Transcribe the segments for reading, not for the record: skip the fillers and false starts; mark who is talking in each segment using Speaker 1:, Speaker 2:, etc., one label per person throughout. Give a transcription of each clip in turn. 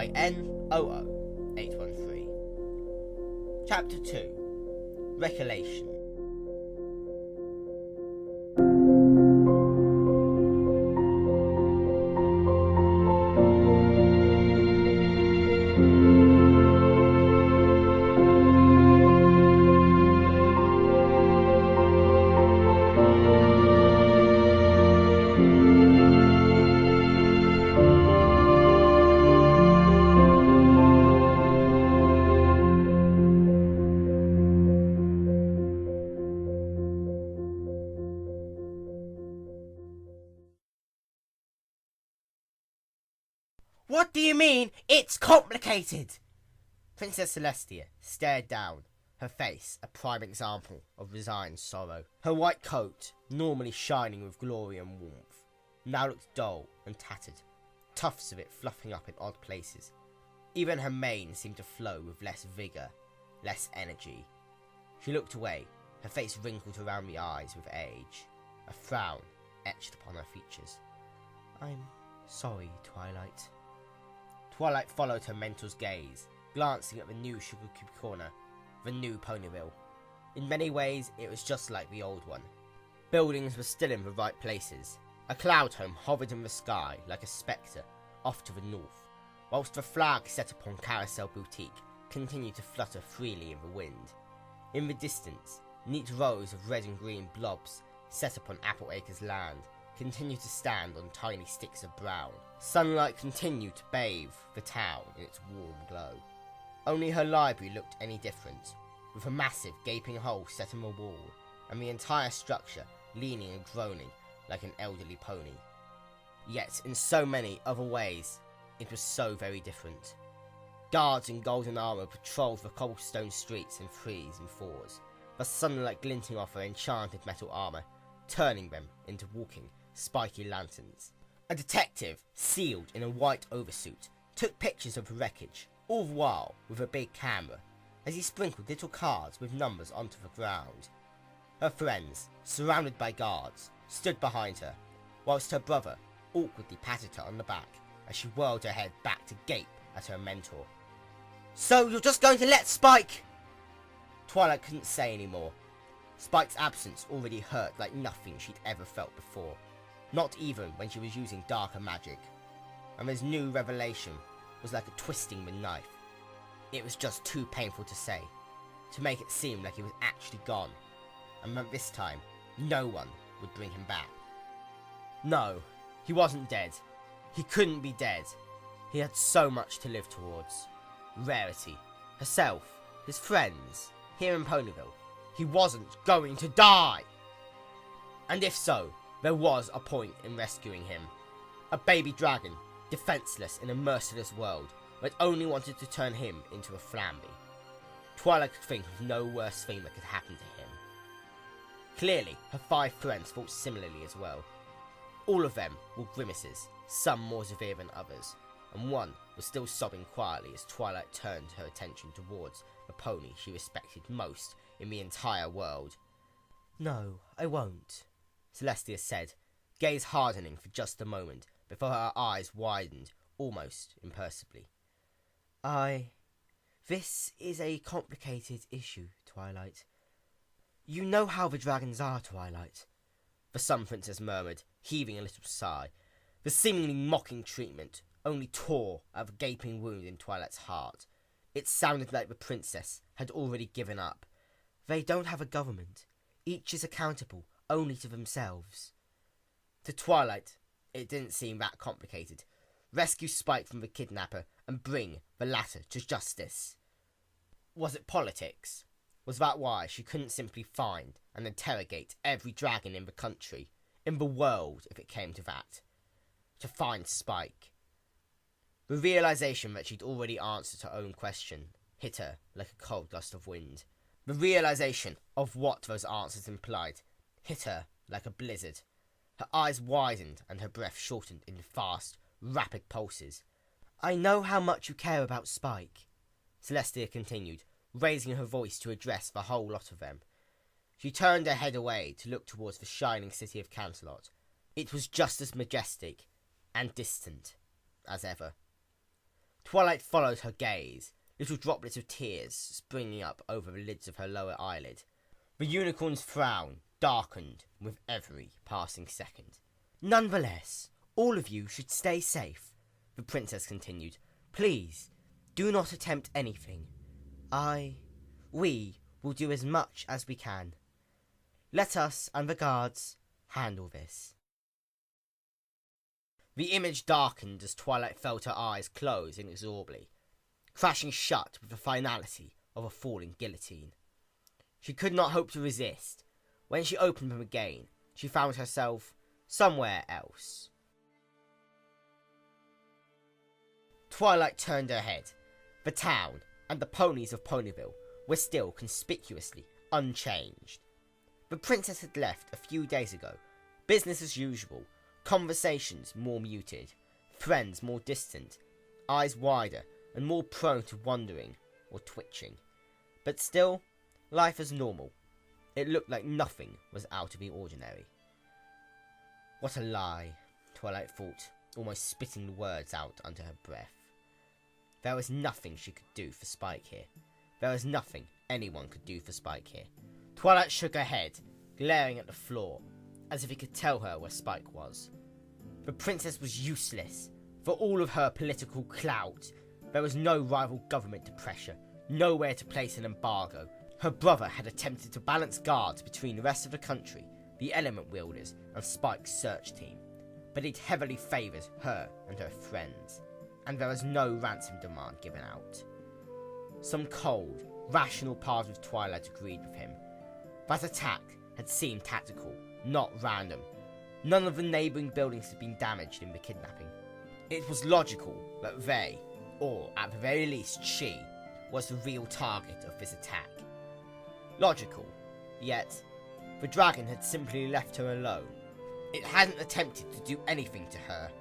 Speaker 1: by N00813. Chapter 2. Recollections. What do you mean, it's complicated? Princess Celestia stared down, her face a prime example of resigned sorrow. Her white coat, normally shining with glory and warmth, now looked dull and tattered, tufts of it fluffing up in odd places. Even her mane seemed to flow with less vigour, less energy. She looked away, her face wrinkled around the eyes with age, a frown etched upon her features. I'm sorry, Twilight. Twilight followed her mentor's gaze, glancing at the new Sugar Cube Corner, the new Ponyville. In many ways, it was just like the old one. Buildings were still in the right places. A cloud home hovered in the sky like a spectre off to the north, whilst the flag set upon Carousel Boutique continued to flutter freely in the wind. In the distance, neat rows of red and green blobs set upon Apple Acres land continued to stand on tiny sticks of brown. Sunlight continued to bathe the town in its warm glow. Only her library looked any different, with a massive gaping hole set in the wall, and the entire structure leaning and groaning like an elderly pony. Yet, in so many other ways, it was so very different. Guards in golden armour patrolled the cobblestone streets in threes and fours, the sunlight glinting off their enchanted metal armour, turning them into walking, spiky lanterns. A detective, sealed in a white oversuit, took pictures of the wreckage, all the while with a big camera, as he sprinkled little cards with numbers onto the ground. Her friends, surrounded by guards, stood behind her, whilst her brother awkwardly patted her on the back as she whirled her head back to gape at her mentor. So you're just going to let Spike? Twilight couldn't say any more. Spike's absence already hurt like nothing she'd ever felt before, not even when she was using darker magic, and his new revelation was like a twisting with a knife. It was just too painful to say, to make it seem like he was actually gone, and that this time, no one would bring him back. No, he wasn't dead. He couldn't be dead. He had so much to live towards. Rarity, herself, his friends, here in Ponyville. He wasn't going to die! And if so, there was a point in rescuing him. A baby dragon, defenseless in a merciless world, that only wanted to turn him into a Flamby. Twilight could think of no worse thing that could happen to him. Clearly, her 5 friends thought similarly as well. All of them were grimaces, some more severe than others, and one was still sobbing quietly as Twilight turned her attention towards the pony she respected most in the entire world. No, I won't, Celestia said, gaze hardening for just a moment before her eyes widened almost imperceptibly. This is a complicated issue, Twilight. You know how the dragons are, Twilight, the Sun Princess murmured, heaving a little sigh. The seemingly mocking treatment only tore at the gaping wound in Twilight's heart. It sounded like the princess had already given up. They don't have a government. Each is accountable only to themselves. To Twilight, it didn't seem that complicated. Rescue Spike from the kidnapper and bring the latter to justice. Was it politics? Was that why she couldn't simply find and interrogate every dragon in the country, in the world if it came to that? To find Spike. The realisation that she'd already answered her own question hit her like a cold gust of wind. The realisation of what those answers implied hit her like a blizzard. Her eyes widened and her breath shortened in fast, rapid pulses. I know how much you care about Spike, Celestia continued, raising her voice to address the whole lot of them. She turned her head away to look towards the shining city of Canterlot. It was just as majestic and distant as ever. Twilight followed her gaze, little droplets of tears springing up over the lids of her lower eyelid. The unicorn's frown darkened with every passing second. "Nonetheless, all of you should stay safe," the princess continued. "Please, do not attempt anything. We will do as much as we can. Let us and the guards handle this." The image darkened as Twilight felt her eyes close inexorably, crashing shut with the finality of a falling guillotine. She could not hope to resist. When she opened them again, she found herself somewhere else. Twilight turned her head. The town and the ponies of Ponyville were still conspicuously unchanged. The princess had left a few days ago, business as usual, conversations more muted, friends more distant, eyes wider and more prone to wandering or twitching. But still, life as normal. It looked like nothing was out of the ordinary. What a lie, Twilight thought, almost spitting the words out under her breath. There was nothing she could do for Spike here. There was nothing anyone could do for Spike here. Twilight shook her head, glaring at the floor, as if he could tell her where Spike was. The princess was useless. For all of her political clout, there was no rival government to pressure, nowhere to place an embargo. Her brother had attempted to balance guards between the rest of the country, the element wielders, and Spike's search team, but it heavily favoured her and her friends, and there was no ransom demand given out. Some cold, rational part of Twilight agreed with him. That attack had seemed tactical, not random. None of the neighbouring buildings had been damaged in the kidnapping. It was logical that they, or at the very least she, was the real target of this attack. Logical, yet the dragon had simply left her alone. It hadn't attempted to do anything to her.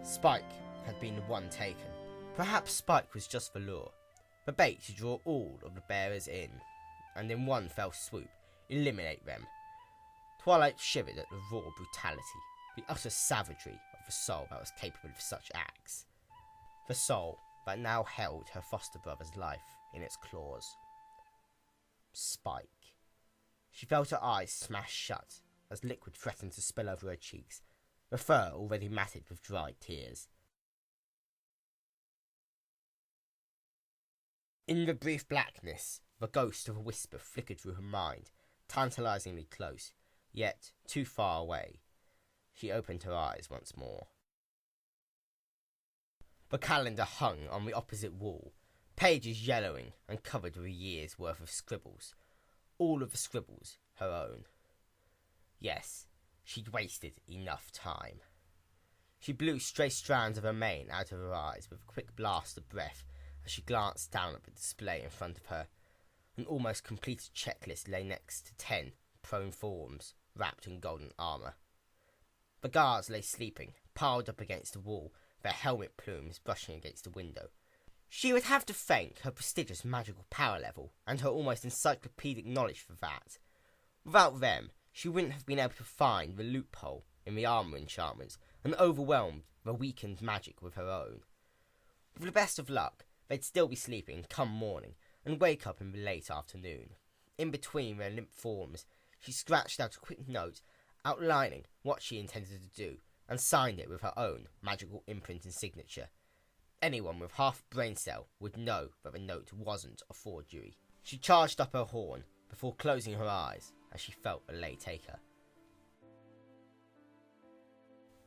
Speaker 1: Spike had been the one taken. Perhaps Spike was just the lure, the bait to draw all of the bearers in, and in one fell swoop, eliminate them. Twilight shivered at the raw brutality, the utter savagery of the soul that was capable of such acts. The soul that now held her foster brother's life in its claws. Spike. She felt her eyes smash shut as liquid threatened to spill over her cheeks, the fur already matted with dried tears. In the brief blackness, the ghost of a whisper flickered through her mind, tantalizingly close, yet too far away. She opened her eyes once more. The calendar hung on the opposite wall, pages yellowing and covered with a year's worth of scribbles. All of the scribbles her own. Yes, she'd wasted enough time. She blew stray strands of her mane out of her eyes with a quick blast of breath as she glanced down at the display in front of her. An almost completed checklist lay next to 10 prone forms wrapped in golden armour. The guards lay sleeping, piled up against the wall, their helmet plumes brushing against the window. She would have to thank her prestigious magical power level and her almost encyclopedic knowledge for that. Without them, she wouldn't have been able to find the loophole in the armour enchantments and overwhelmed the weakened magic with her own. With the best of luck, they'd still be sleeping come morning and wake up in the late afternoon. In between their limp forms, she scratched out a quick note outlining what she intended to do and signed it with her own magical imprint and signature. Anyone with half a brain cell would know that the note wasn't a forgery. She charged up her horn before closing her eyes as she felt the lay take her.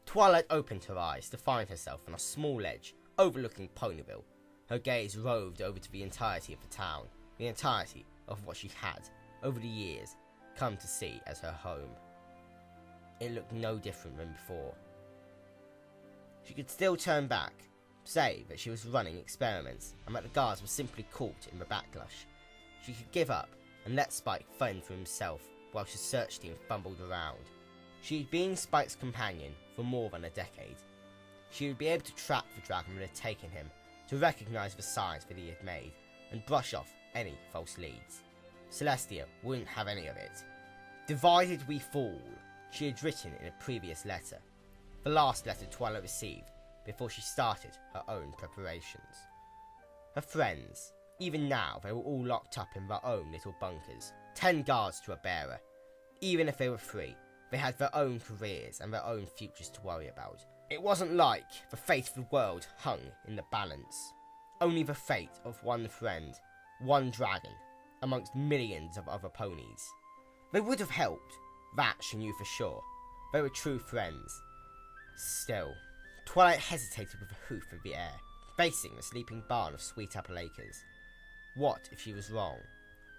Speaker 1: Twilight opened her eyes to find herself on a small ledge overlooking Ponyville. Her gaze roved over to the entirety of the town, the entirety of what she had, over the years, come to see as her home. It looked no different than before. She could still turn back, say that she was running experiments and that the guards were simply caught in the backlash. She could give up and let Spike fend for himself while his search team fumbled around. She had been Spike's companion for more than a decade. She would be able to trap the dragon that had taken him, to recognise the signs that he had made, and brush off any false leads. Celestia wouldn't have any of it. "Divided we fall," she had written in a previous letter, the last letter Twilight received before she started her own preparations. Her friends, even now they were all locked up in their own little bunkers. 10 guards to a bearer. Even if they were free, they had their own careers and their own futures to worry about. It wasn't like the fate of the world hung in the balance. Only the fate of one friend, one dragon, amongst millions of other ponies. They would have helped, that she knew for sure. They were true friends. Still, Twilight hesitated with a hoof in the air, facing the sleeping barn of Sweet Apple Acres. What if she was wrong?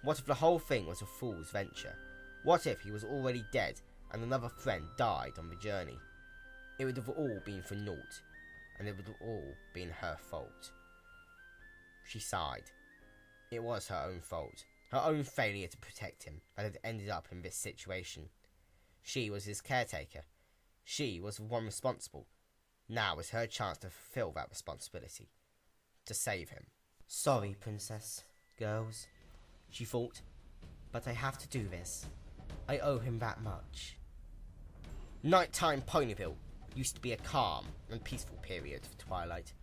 Speaker 1: What if the whole thing was a fool's venture? What if he was already dead and another friend died on the journey? It would have all been for naught, and it would have all been her fault. She sighed. It was her own fault, her own failure to protect him that had ended up in this situation. She was his caretaker. She was the one responsible. Now was her chance to fulfill that responsibility. To save him. Sorry, princess, girls, she thought, but I have to do this. I owe him that much. Nighttime Ponyville used to be a calm and peaceful period for Twilight.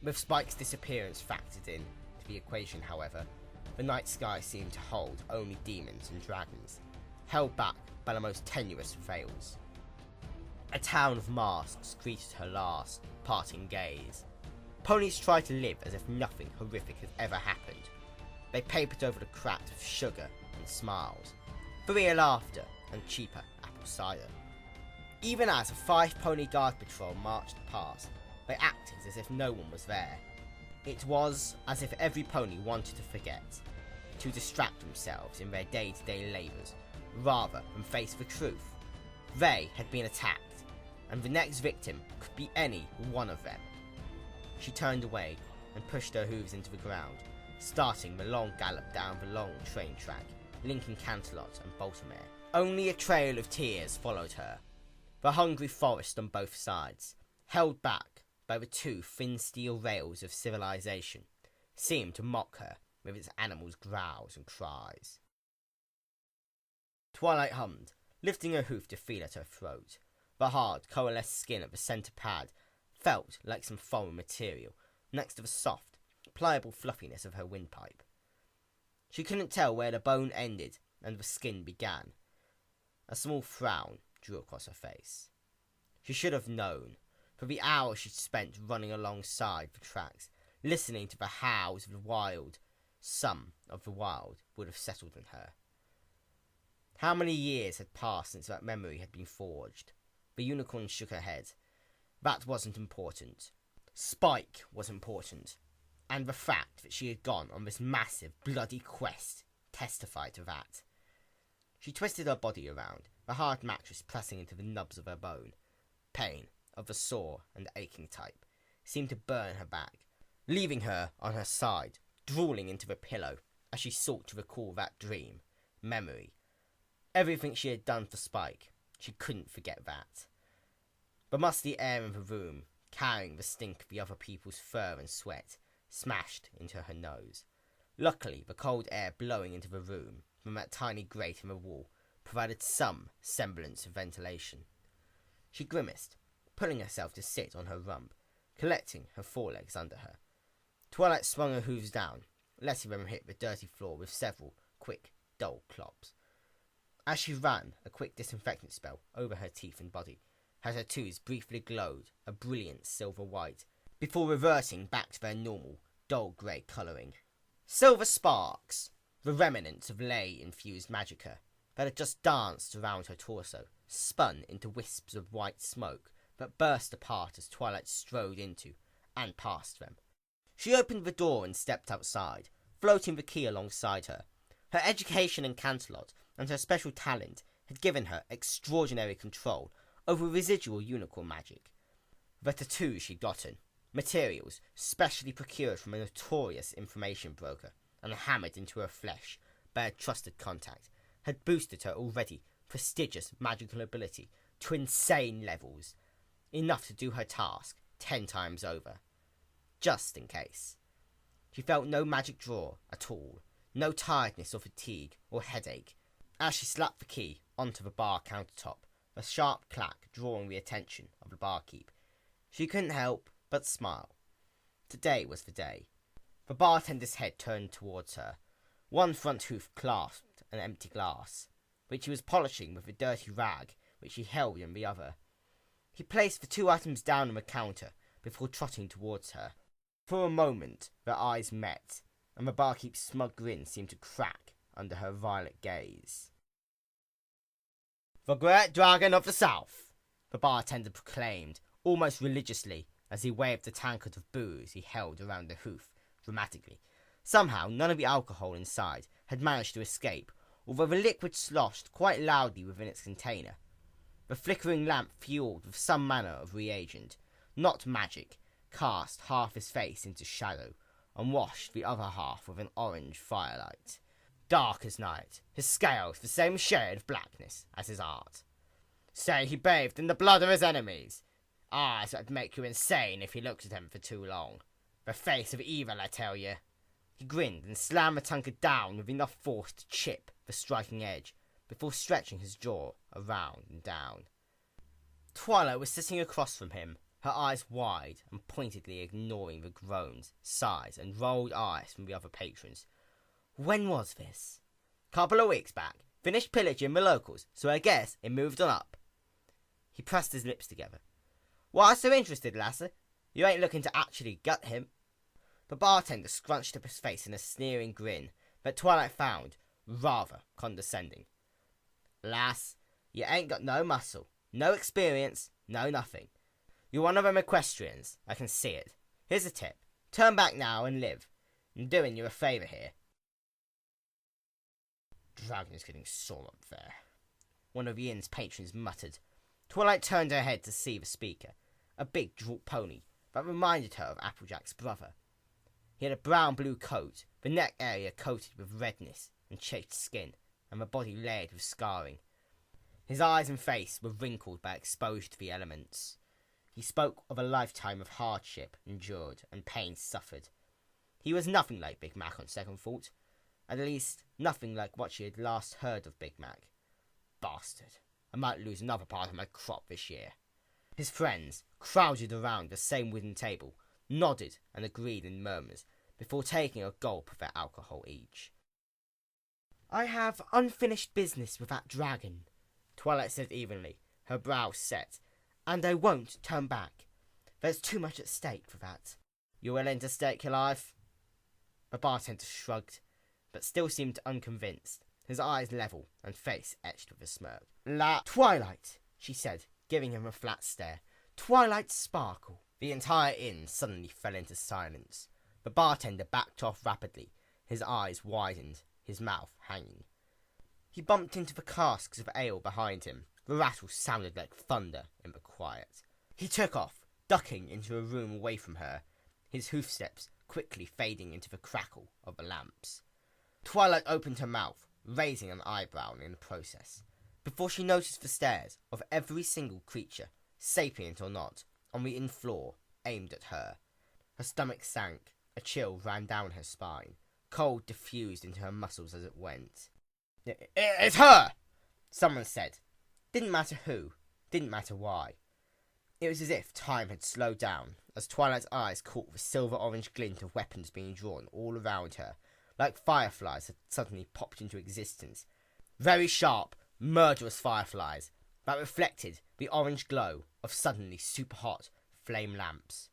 Speaker 1: With Spike's disappearance factored in to the equation, however, the night sky seemed to hold only demons and dragons, held back by the most tenuous veils. A town of masks greeted her last, parting gaze. Ponies tried to live as if nothing horrific had ever happened. They papered over the cracks with sugar and smiles, for real laughter and cheaper apple cider. Even as a 5-pony guard patrol marched past, they acted as if no one was there. It was as if every pony wanted to forget, to distract themselves in their day-to-day labours, rather than face the truth. They had been attacked, and the next victim could be any one of them. She turned away and pushed her hooves into the ground, starting the long gallop down the long train track, linking Canterlot and Baltimore. Only a trail of tears followed her. The hungry forest on both sides, held back by the 2 thin steel rails of civilization, seemed to mock her with its animals' growls and cries. Twilight hummed, lifting her hoof to feel at her throat. The hard, coalesced skin of the centre pad felt like some foreign material, next to the soft, pliable fluffiness of her windpipe. She couldn't tell where the bone ended and the skin began. A small frown drew across her face. She should have known, for the hours she'd spent running alongside the tracks, listening to the howls of the wild. Some of the wild would have settled in her. How many years had passed since that memory had been forged? The unicorn shook her head. That wasn't important. Spike was important, and the fact that she had gone on this massive, bloody quest testified to that. She twisted her body around, the hard mattress pressing into the nubs of her bone. Pain, of the sore and aching type, seemed to burn her back, leaving her on her side, drooling into the pillow as she sought to recall that dream, memory. Everything she had done for Spike, she couldn't forget that. The musty air in the room, carrying the stink of the other people's fur and sweat, smashed into her nose. Luckily, the cold air blowing into the room from that tiny grate in the wall provided some semblance of ventilation. She grimaced, pulling herself to sit on her rump, collecting her forelegs under her. Twilight swung her hooves down, letting them hit the dirty floor with several quick, dull clops. As she ran a quick disinfectant spell over her teeth and body, her tattoos briefly glowed a brilliant silver white, before reverting back to their normal, dull grey colouring. Silver sparks, the remnants of ley-infused magicka that had just danced around her torso, spun into wisps of white smoke that burst apart as Twilight strode into and past them. She opened the door and stepped outside, floating the key alongside her. Her education in Canterlot and her special talent had given her extraordinary control over residual unicorn magic. The tattoos she'd gotten, materials specially procured from a notorious information broker and hammered into her flesh by a trusted contact, had boosted her already prestigious magical ability to insane levels, enough to do her task 10 times over. Just in case. She felt no magic draw at all, no tiredness or fatigue or headache, as she slapped the key onto the bar countertop, a sharp clack drawing the attention of the barkeep. She couldn't help but smile. Today was the day. The bartender's head turned towards her. One front hoof clasped an empty glass, which he was polishing with a dirty rag which he held in the other. He placed the 2 items down on the counter before trotting towards her. For a moment their eyes met, and the barkeep's smug grin seemed to crack under her violet gaze. "The great dragon of the south," the bartender proclaimed, almost religiously, as he waved the tankard of booze he held around the hoof dramatically. Somehow none of the alcohol inside had managed to escape, although the liquid sloshed quite loudly within its container. The flickering lamp, fueled with some manner of reagent, not magic, cast half his face into shadow, and washed the other half with an orange firelight. Dark as night, his scales the same shade of blackness as his art. Say he bathed in the blood of his enemies. Eyes that'd make you insane if you looked at him for too long. The face of evil, I tell you. He grinned and slammed the tankard down with enough force to chip the striking edge, before stretching his jaw around and down. Twilight was sitting across from him, her eyes wide and pointedly ignoring the groans, sighs, and rolled eyes from the other patrons. When was this? Couple of weeks back. Finished pillaging the locals, so I guess it moved on up. He pressed his lips together. Why so interested, lassie? You ain't looking to actually gut him. The bartender scrunched up his face in a sneering grin that Twilight found rather condescending. Lass, you ain't got no muscle, no experience, no nothing. You're one of them equestrians, I can see it. Here's a tip. Turn back now and live. I'm doing you a favour here. Dragon's getting sore up there, one of the inn's patrons muttered. Twilight turned her head to see the speaker, a big draught pony that reminded her of Applejack's brother. He had a brown-blue coat, the neck area coated with redness and chafed skin, and the body layered with scarring. His eyes and face were wrinkled by exposure to the elements. He spoke of a lifetime of hardship endured and pain suffered. He was nothing like Big Mac on second thought, at least nothing like what she had last heard of Big Mac. Bastard, I might lose another part of my crop this year. His friends, crowded around the same wooden table, nodded and agreed in murmurs, before taking a gulp of their alcohol each. I have unfinished business with that dragon, Twilight said evenly, her brow set, and I won't turn back. There's too much at stake for that. You willing to stake your life? The bartender shrugged, but still seemed unconvinced, his eyes level and face etched with a smirk. Twilight, she said, giving him a flat stare. Twilight Sparkle. The entire inn suddenly fell into silence. The bartender backed off rapidly, his eyes widened, his mouth hanging. He bumped into the casks of ale behind him. The rattle sounded like thunder in the quiet. He took off, ducking into a room away from her, his hoofsteps quickly fading into the crackle of the lamps. Twilight opened her mouth, raising an eyebrow in the process, before she noticed the stares of every single creature, sapient or not, on the inn floor, aimed at her. Her stomach sank, a chill ran down her spine, cold diffused into her muscles as it went. It's her! Someone said. Didn't matter who, didn't matter why. It was as if time had slowed down, as Twilight's eyes caught the silver-orange glint of weapons being drawn all around her, like fireflies had suddenly popped into existence. Very sharp, murderous fireflies that reflected the orange glow of suddenly super-hot flame lamps.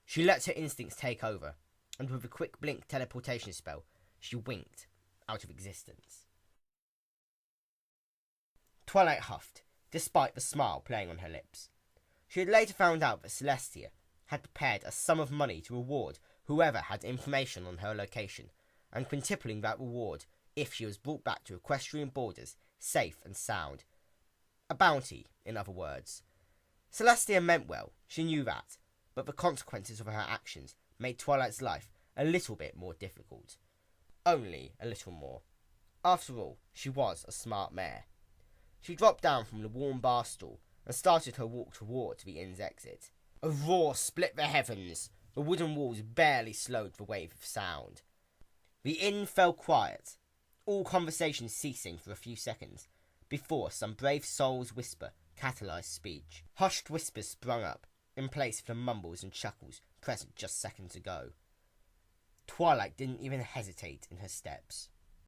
Speaker 1: She let her instincts take over, and with a quick blink teleportation spell, she winked out of existence. Twilight huffed, despite the smile playing on her lips. She had later found out that Celestia had prepared a sum of money to reward whoever had information on her location, and quintupling that reward if she was brought back to equestrian borders, safe and sound. A bounty, in other words. Celestia meant well, she knew that, but the consequences of her actions made Twilight's life a little bit more difficult. Only a little more. After all, she was a smart mare. She dropped down from the warm bar stool and started her walk towards the inn's exit. A roar split the heavens. The wooden walls barely slowed the wave of sound. The inn fell quiet, all conversation ceasing for a few seconds, before some brave soul's whisper catalyzed speech. Hushed whispers sprung up, in place of the mumbles and chuckles present just seconds ago. Twilight didn't even hesitate in her steps.